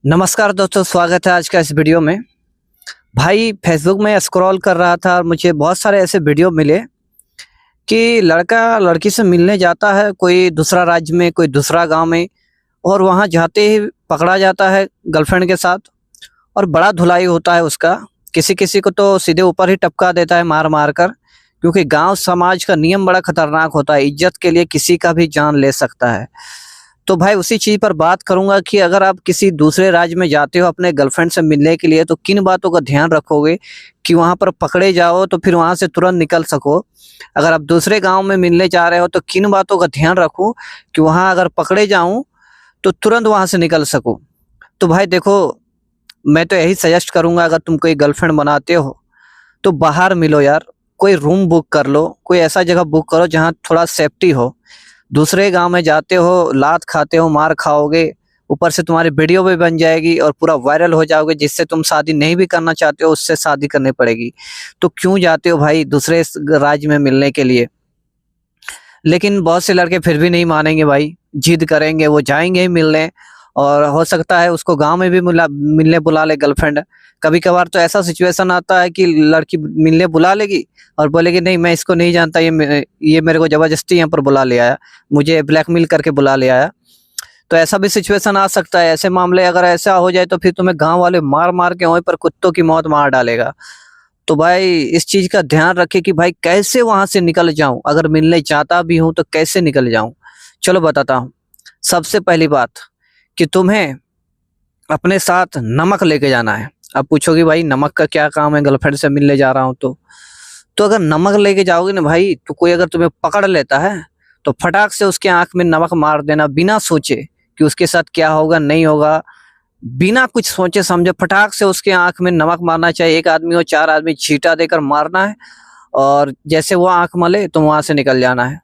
नमस्कार दोस्तों, स्वागत है आज का इस वीडियो में। भाई फेसबुक में स्क्रॉल कर रहा था और मुझे बहुत सारे ऐसे वीडियो मिले कि लड़का लड़की से मिलने जाता है कोई दूसरा राज्य में, कोई दूसरा गांव में, और वहां जाते ही पकड़ा जाता है गर्लफ्रेंड के साथ और बड़ा धुलाई होता है उसका। किसी किसी को तो सीधे ऊपर ही टपका देता है मार मार कर, क्योंकि गांव समाज का नियम बड़ा खतरनाक होता है। इज्जत के लिए किसी का भी जान ले सकता है। तो भाई उसी चीज पर बात करूंगा कि अगर आप किसी दूसरे राज्य में जाते हो अपने गर्लफ्रेंड से मिलने के लिए, तो किन बातों का ध्यान रखोगे कि वहां पर पकड़े जाओ तो फिर वहां से तुरंत निकल सको। अगर आप दूसरे गांव में मिलने जा रहे हो तो किन बातों का ध्यान रखो कि वहां अगर पकड़े जाऊं तो तुरंत वहां से निकल सको। तो भाई देखो, मैं तो यही सजेस्ट करूंगा, अगर तुम कोई गर्लफ्रेंड बनाते हो तो बाहर मिलो यार। कोई रूम बुक कर लो, कोई ऐसा जगह बुक करो जहाँ थोड़ा सेफ्टी हो। दूसरे गांव में जाते हो, लात खाते हो, मार खाओगे, ऊपर से तुम्हारी वीडियो भी बन जाएगी और पूरा वायरल हो जाओगे। जिससे तुम शादी नहीं भी करना चाहते हो उससे शादी करनी पड़ेगी। तो क्यों जाते हो भाई दूसरे राज्य में मिलने के लिए। लेकिन बहुत से लड़के फिर भी नहीं मानेंगे भाई, जिद करेंगे, वो जाएंगे ही मिलने। और हो सकता है उसको गांव में भी मिलने बुला ले गर्लफ्रेंड। कभी कभार तो ऐसा सिचुएशन आता है कि लड़की मिलने बुला लेगी और बोलेगी नहीं मैं इसको नहीं जानता, ये मेरे को जबरदस्ती यहाँ पर बुला ले आया, मुझे ब्लैकमेल करके बुला ले आया। तो ऐसा भी सिचुएशन आ सकता है। ऐसे मामले अगर ऐसा हो जाए तो फिर तुम्हें गांव वाले मार मार के वहीं पर कुत्तों की मौत मार डालेगा। तो भाई इस चीज का ध्यान रखे कि भाई कैसे वहां से निकल जाऊं। अगर मिलने चाहता भी हूं तो कैसे निकल जाऊं। चलो बताता हूं। सबसे पहली बात कि तुम्हें अपने साथ नमक लेके जाना है। अब पूछोगे भाई नमक का क्या काम है, गर्लफ्रेंड से मिलने जा रहा हूं तो अगर नमक लेके जाओगे ना भाई, तो कोई अगर तुम्हें पकड़ लेता है तो फटाक से उसके आंख में नमक मार देना, बिना सोचे कि उसके साथ क्या होगा नहीं होगा। बिना कुछ सोचे समझे फटाक से उसके आंख में नमक मारना चाहिए। एक आदमी हो चार आदमी, छींटा देकर मारना है और जैसे वो आंख मले तो वहां से निकल जाना है।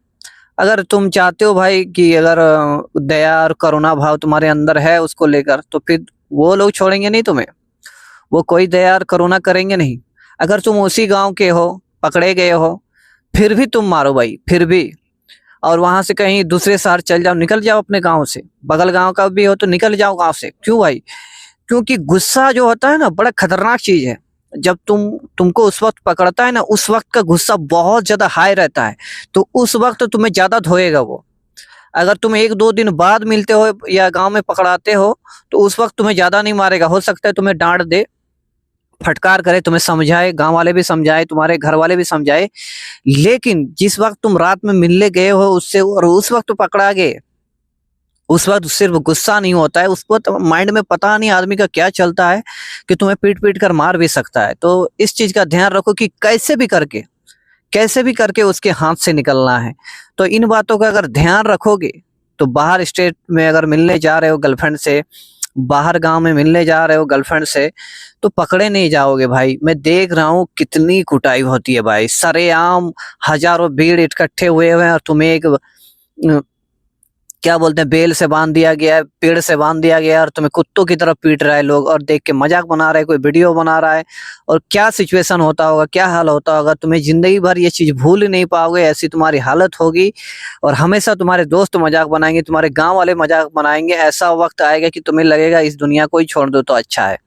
अगर तुम चाहते हो भाई कि अगर दया और करुणा भाव तुम्हारे अंदर है उसको लेकर, तो फिर वो लोग छोड़ेंगे नहीं तुम्हें। वो कोई दया और करुणा करेंगे नहीं। अगर तुम उसी गांव के हो, पकड़े गए हो, फिर भी तुम मारो भाई, फिर भी। और वहां से कहीं दूसरे शहर चल जाओ, निकल जाओ अपने गांव से। बगल गांव का भी हो तो निकल जाओ गांव से। क्यों भाई? क्योंकि गुस्सा जो होता है ना, बड़ा खतरनाक चीज है। जब तुमको उस वक्त पकड़ता है ना, उस वक्त का गुस्सा बहुत ज्यादा हाई रहता है। तो उस वक्त तुम्हें ज्यादा धोएगा वो। अगर तुम एक दो दिन बाद मिलते हो या गांव में पकड़ाते हो तो उस वक्त तुम्हें ज्यादा नहीं मारेगा। हो सकता है तुम्हें डांट दे, फटकार करे, तुम्हें समझाए, गांव वाले भी समझाए, तुम्हारे घर वाले भी समझाए। लेकिन जिस वक्त तुम रात में मिलने गए हो उससे और उस वक्त पकड़ा गए, उस वक्त सिर्फ गुस्सा नहीं होता है, उसको तो माइंड में पता नहीं आदमी का क्या चलता है कि तुम्हें पीट पीट कर मार भी सकता है। तो इस चीज का ध्यान रखो कि कैसे भी करके उसके हाथ से निकलना है। तो इन बातों का अगर ध्यान रखोगे तो बाहर स्टेट में अगर मिलने जा रहे हो गर्लफ्रेंड से, बाहर गांव में मिलने जा रहे हो गर्लफ्रेंड से, तो पकड़े नहीं जाओगे भाई। मैं देख रहा हूँ कितनी कुटाई होती है भाई, सरेआम हजारों भीड़ इकट्ठे हुए हैं और तुम्हें एक क्या बोलते हैं, बेल से बांध दिया गया है, पेड़ से बांध दिया गया है और तुम्हें कुत्तों की तरफ पीट रहा है लोग, और देख के मजाक बना रहे हैं, कोई वीडियो बना रहा है। और क्या सिचुएशन होता होगा, क्या हाल होता होगा। तुम्हें जिंदगी भर ये चीज भूल ही नहीं पाओगे, ऐसी तुम्हारी हालत होगी। और हमेशा तुम्हारे दोस्त मजाक बनाएंगे, तुम्हारे गांव वाले मजाक बनाएंगे। ऐसा वक्त आएगा कि तुम्हें लगेगा इस दुनिया को ही छोड़ दो तो अच्छा है।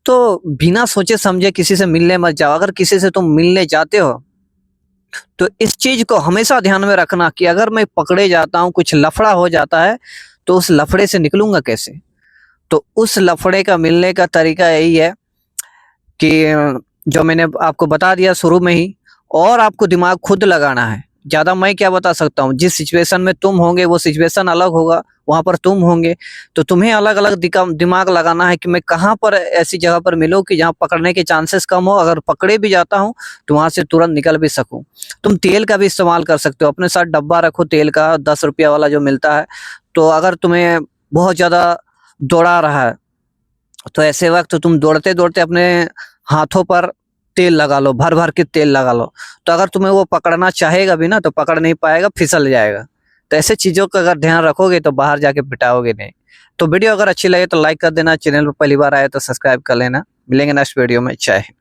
तो बिना सोचे समझे किसी से मिलने मत जाओ। अगर किसी से तुम मिलने जाते हो तो इस चीज को हमेशा ध्यान में रखना कि अगर मैं पकड़े जाता हूँ, कुछ लफड़ा हो जाता है, तो उस लफड़े से निकलूंगा कैसे। तो उस लफड़े का मिलने का तरीका यही है कि जो मैंने आपको बता दिया शुरू में ही, और आपको दिमाग खुद लगाना है। ज्यादा मैं क्या बता सकता हूँ। जिस सिचुएशन में तुम होंगे वो सिचुएशन अलग होगा, वहां पर तुम होंगे, तो तुम्हें अलग अलग दिमाग लगाना है कि मैं कहाँ पर ऐसी जगह पर मिलूं कि जहाँ पकड़ने के चांसेस कम हो। अगर पकड़े भी जाता हूँ तो वहां से तुरंत निकल भी सकूं। तुम तेल का भी इस्तेमाल कर सकते हो, अपने साथ डब्बा रखो तेल का, 10 रुपया वाला जो मिलता है। तो अगर तुम्हें बहुत ज्यादा दौड़ा रहा है तो ऐसे वक्त तुम दौड़ते दौड़ते अपने हाथों पर तेल लगा लो, भर भर के तेल लगा लो। तो अगर तुम्हें वो पकड़ना चाहेगा भी ना तो पकड़ नहीं पाएगा, फिसल जाएगा। तो ऐसे चीजों का अगर ध्यान रखोगे तो बाहर जाके पिटाओगे नहीं। तो वीडियो अगर अच्छी लगे तो लाइक कर देना, चैनल पर पहली बार आए तो सब्सक्राइब कर लेना। मिलेंगे नेक्स्ट वीडियो में। जय हिंद।